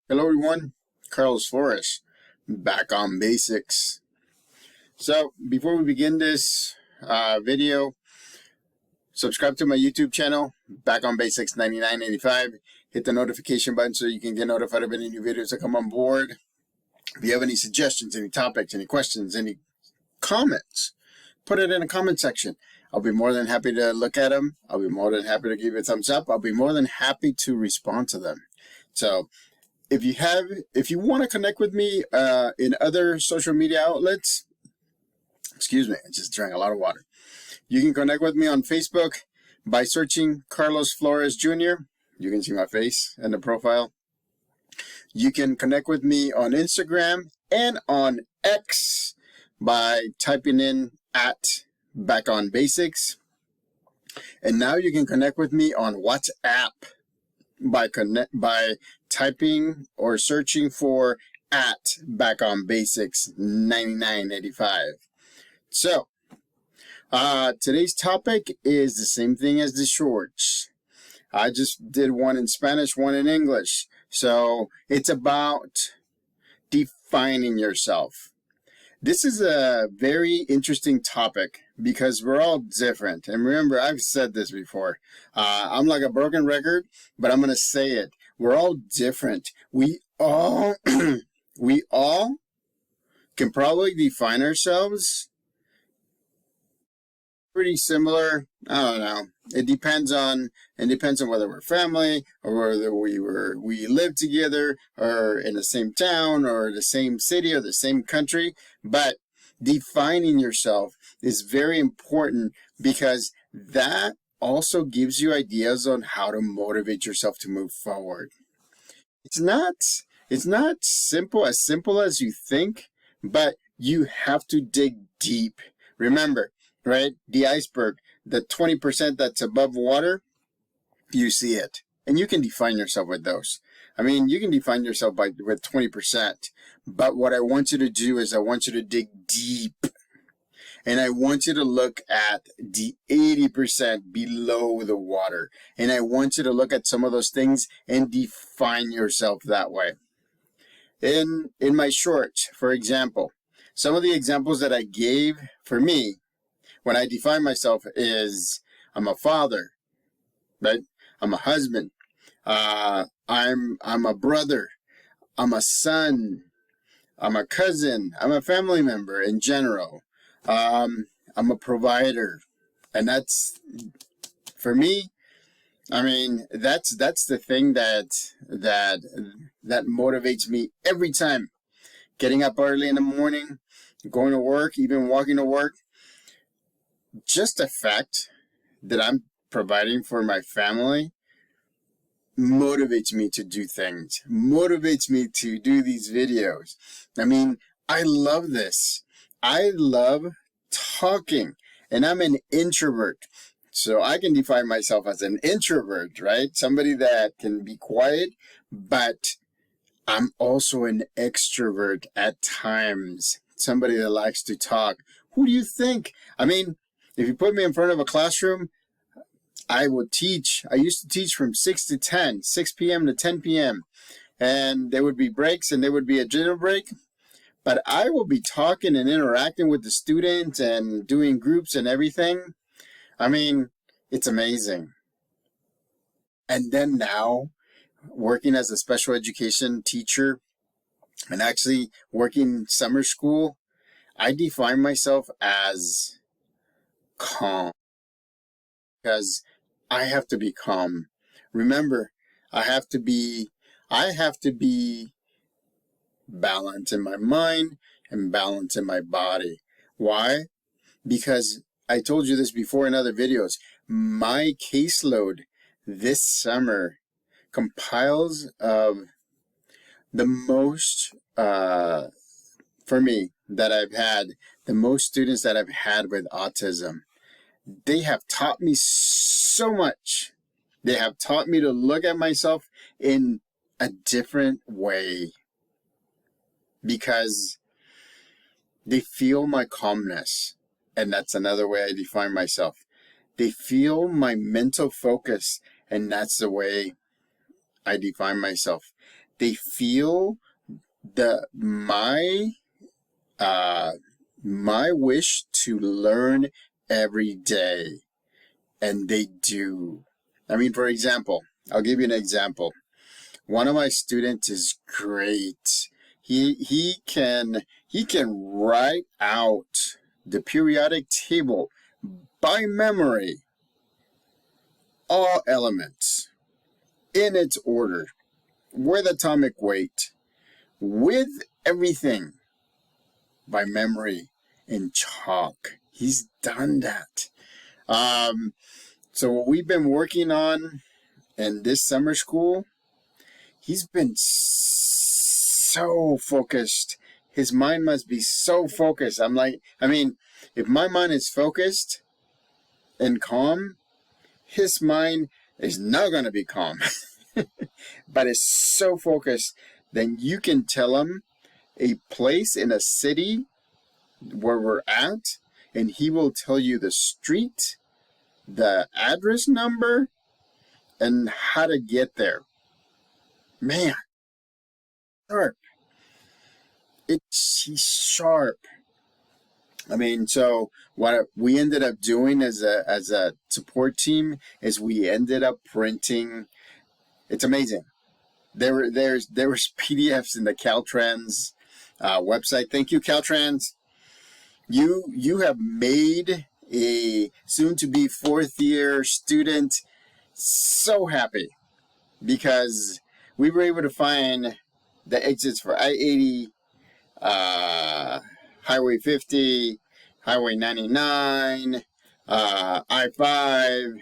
Hello everyone, Carlos Flores, back on basics. So before we begin this video, subscribe to my YouTube channel, Back on Basics 9985. Hit the notification button so you can get notified of any new videos that come on board. If you have any suggestions, any topics, any questions, any comments, put it in the comment section. I'll be more than happy to look at them. I'll be more than happy to give you a thumbs up. I'll be more than happy to respond to them. So if you want to connect with me in other social media outlets, excuse me, I just drank a lot of water. You can connect with me on Facebook by searching Carlos Flores Jr. You can see my face in the profile. You can connect with me on Instagram and on X by typing in @BackOnBasics. And now you can connect with me on WhatsApp by typing or searching for @BackOnBasics 9985. So today's topic is the same thing as the shorts. I just did one in Spanish, one in English. So it's about defining yourself. This is a very interesting topic because we're all different. And remember, I've said this before. I'm like a broken record, but I'm going to say it. We're all different. We all can probably define ourselves pretty similar. I don't know. It depends on whether we're family or whether we live together or in the same town or the same city or the same country. But defining yourself is very important because that also gives you ideas on how to motivate yourself to move forward. It's not simple as you think, but you have to dig deep. Remember, right? The iceberg, the 20% that's above water, you see it. And you can define yourself with those. I mean, you can define yourself with 20%. But what I want you to do is I want you to dig deep. And I want you to look at the 80% below the water. And I want you to look at some of those things and define yourself that way. In my shorts, for example, some of the examples that I gave for me when I define myself is I'm a father, right? I'm a husband. I'm a brother. I'm a son. I'm a cousin. I'm a family member in general. I'm a provider. And that's, for me, I mean, that's the thing that motivates me every time. Getting up early in the morning, going to work, even walking to work. Just the fact that I'm providing for my family motivates me to do things, motivates me to do these videos. I mean, I love this. I love talking, and I'm an introvert. So I can define myself as an introvert, right? Somebody that can be quiet, but I'm also an extrovert at times. Somebody that likes to talk. Who do you think? I mean, if you put me in front of a classroom, I would teach. I used to teach from 6 to 10, 6 p.m. to 10 p.m. And there would be breaks and there would be a dinner break. But I will be talking and interacting with the students and doing groups and everything. I mean, it's amazing. And then now, working as a special education teacher and actually working summer school, I define myself as calm. Because I have to be calm. Remember, I have to be balanced in my mind and balanced in my body. Why? Because I told you this before in other videos. My caseload this summer compiles of the most, for me, that I've had, the most students that I've had with autism. They have taught me so much. They have taught me to look at myself in a different way because they feel my calmness. And that's another way I define myself. They feel my mental focus, and that's the way I define myself. they feel my wish to learn every day, and they do. I mean, for example, I'll give you an example. One of my students is great. He can write out the periodic table by memory, all elements in its order, with atomic weight, with everything by memory in chalk. He's done that. So what we've been working on in this summer school, he's been so focused. His mind must be so focused. If my mind is focused and calm, his mind is not going to be calm. But it's so focused, then you can tell him a place in a city where we're at, and he will tell you the street, the address number, and how to get there. Man, sharp. He's sharp. So what we ended up doing as a support team is we ended up printing. It's amazing. There was PDFs in the Caltrans website. Thank you, Caltrans. You have made a soon-to-be fourth-year student so happy, because we were able to find the exits for I-80, Highway 50, Highway 99, I-5.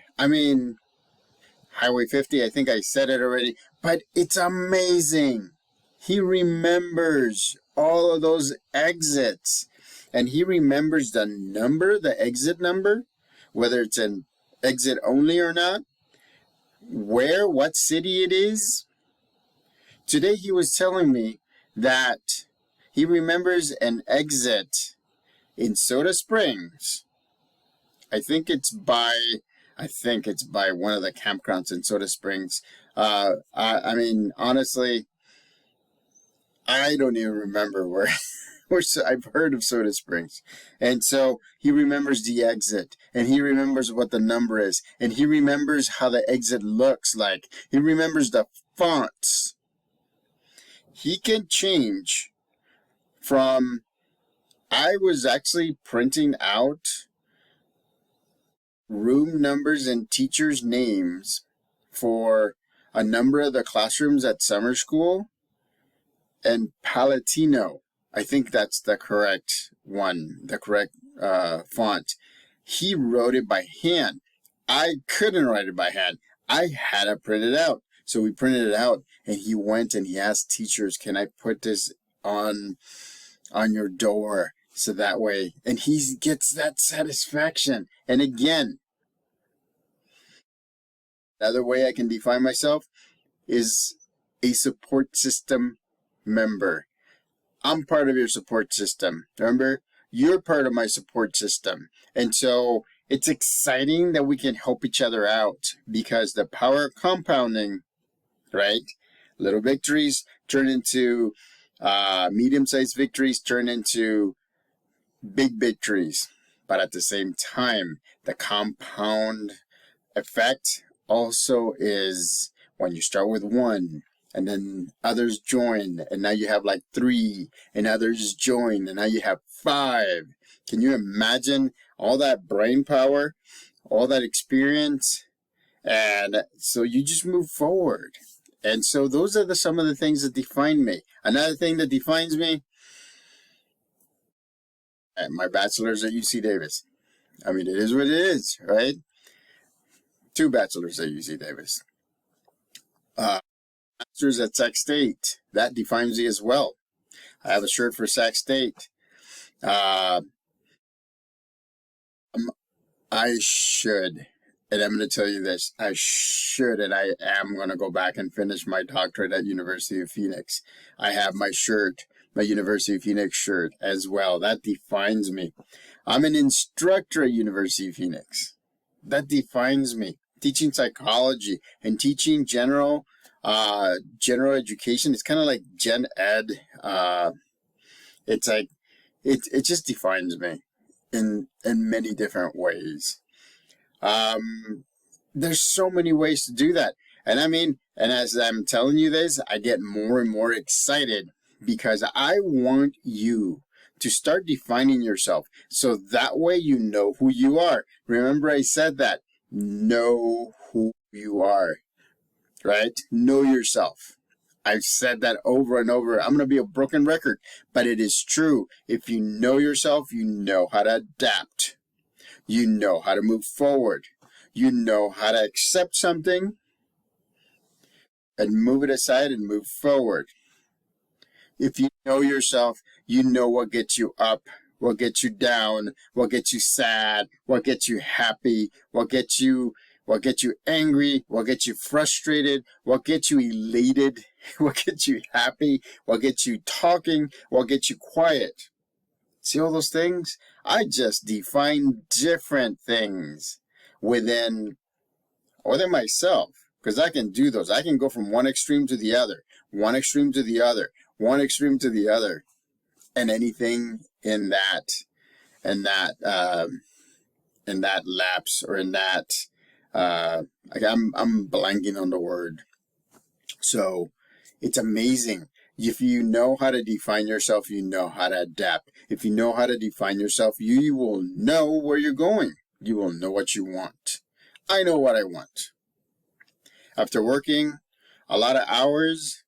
Highway 50, I think I said it already, but it's amazing. He remembers all of those exits, and he remembers the exit number, whether it's an exit only or not, what city it is. Today he was telling me that he remembers an exit in Soda Springs. I think it's by one of the campgrounds in Soda Springs. Honestly, I don't even remember where. I've heard of Soda Springs. And so he remembers the exit, and he remembers what the number is, and he remembers how the exit looks like. He remembers the fonts. He can change from, I was actually printing out room numbers and teachers' names for a number of the classrooms at summer school, and Palatino, I think that's the correct one, the correct font. He wrote it by hand. I couldn't write it by hand. I had it printed out. So we printed it out, and he went and he asked teachers, can I put this on your door? So that way, and he gets that satisfaction. And again, another way I can define myself is a support system member. I'm part of your support system. Remember, you're part of my support system. And so it's exciting that we can help each other out, because the power of compounding, right? Little victories turn into medium-sized victories, turn into big victories. But at the same time, the compound effect also is when you start with one, and then others join, and now you have like 3, and others join, and now you have 5. Can you imagine all that brain power, all that experience? And so you just move forward. And so those are some of the things that define me. Another thing that defines me, my bachelor's at UC Davis. It is what it is, right? 2 bachelors at UC Davis. Masters at Sac State. That defines me as well. I have a shirt for Sac State. I should, and I'm going to tell you this, I should, and I am going to go back and finish my doctorate at University of Phoenix. I have my shirt, my University of Phoenix shirt as well. That defines me. I'm an instructor at University of Phoenix. That defines me. Teaching psychology and teaching general general education. It's kind of like gen ed. It's like it just defines me in many different ways. There's so many ways to do that. And I mean, and as I'm telling you this, I get more and more excited because I want you to start defining yourself so that way you know who you are. Remember I said that. Know who you are, right? Know yourself. I've said that over and over. I'm going to be a broken record, but it is true. If you know yourself, you know how to adapt. You know how to move forward. You know how to accept something and move it aside and move forward. If you know yourself, you know what gets you up, what gets you down, what gets you sad, what gets you happy, what gets you angry, what gets you frustrated, what gets you elated, what gets you happy, what gets you talking, what gets you quiet. See all those things? I just define different things within myself, because I can do those. I can go from one extreme to the other, one extreme to the other, one extreme to the other, and anything in that lapse, or in that I'm blanking on the word. So it's amazing. If you know how to define yourself, you know how to adapt. If you know how to define yourself, you will know where you're going. You will know what you want. I know what I want. After working a lot of hours,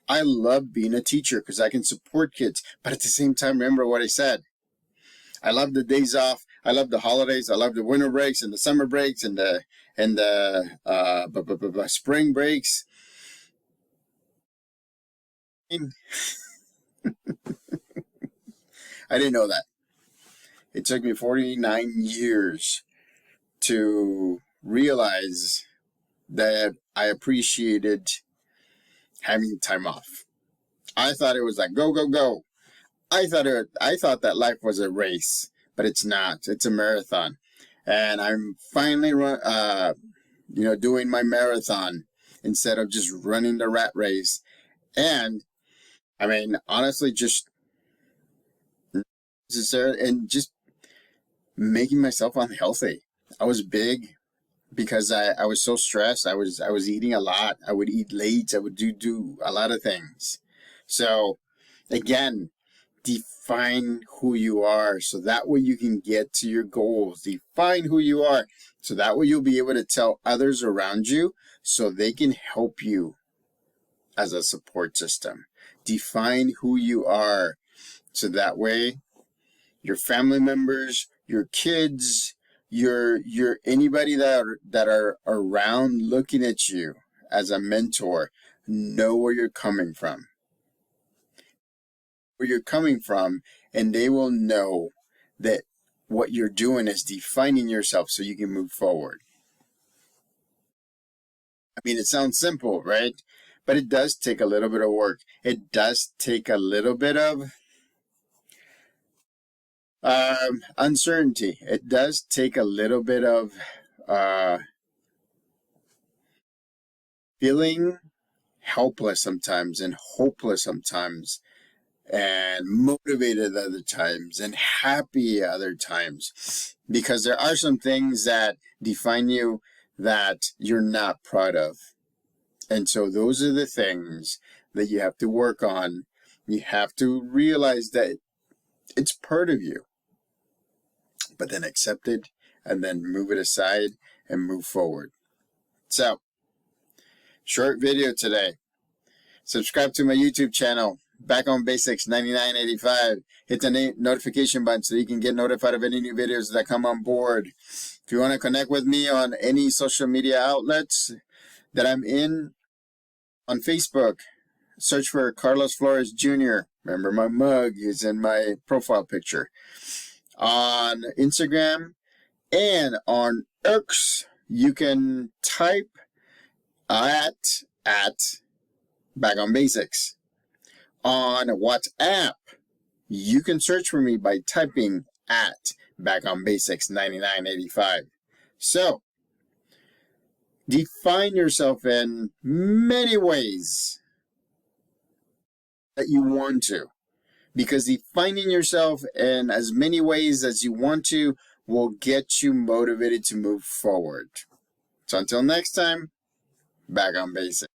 I love being a teacher because I can support kids. But at the same time, remember what I said. I love the days off. I love the holidays. I love the winter breaks and the summer breaks and the spring breaks. I didn't know that. It took me 49 years to realize that I appreciated having time off. I thought it was like go, go, go. I thought that life was a race, but it's not. It's a marathon. And I'm finally doing my marathon instead of just running the rat race. And I mean, honestly, just necessary and just making myself unhealthy. I was big because I was so stressed. I was eating a lot. I would eat late. I would do a lot of things. So again, define who you are so that way you can get to your goals. Define who you are so that way you'll be able to tell others around you so they can help you as a support system. Define who you are so that way your family members, your kids, your anybody that are around looking at you as a mentor know where you're coming from. Where you're coming from, and they will know that what you're doing is defining yourself so you can move forward. I mean, it sounds simple, right? But it does take a little bit of work. It does take a little bit of uncertainty. It does take a little bit of feeling helpless sometimes and hopeless sometimes and motivated other times and happy other times, because there are some things that define you that you're not proud of. And so those are the things that you have to work on. You have to realize that it's part of you, but then accept it and then move it aside and move forward. So, short video today. Subscribe to my YouTube channel, Back on Basics 9985. Hit the notification button so you can get notified of any new videos that come on board. If you want to connect with me on any social media outlets that I'm in, on Facebook, search for Carlos Flores Jr. Remember, my mug is in my profile picture. On Instagram and on X, you can type at Back on Basics. On WhatsApp, you can search for me by typing at Back on Basics 9985. So, Define yourself in many ways that you want to, because defining yourself in as many ways as you want to will get you motivated to move forward. So until next time, back on basics.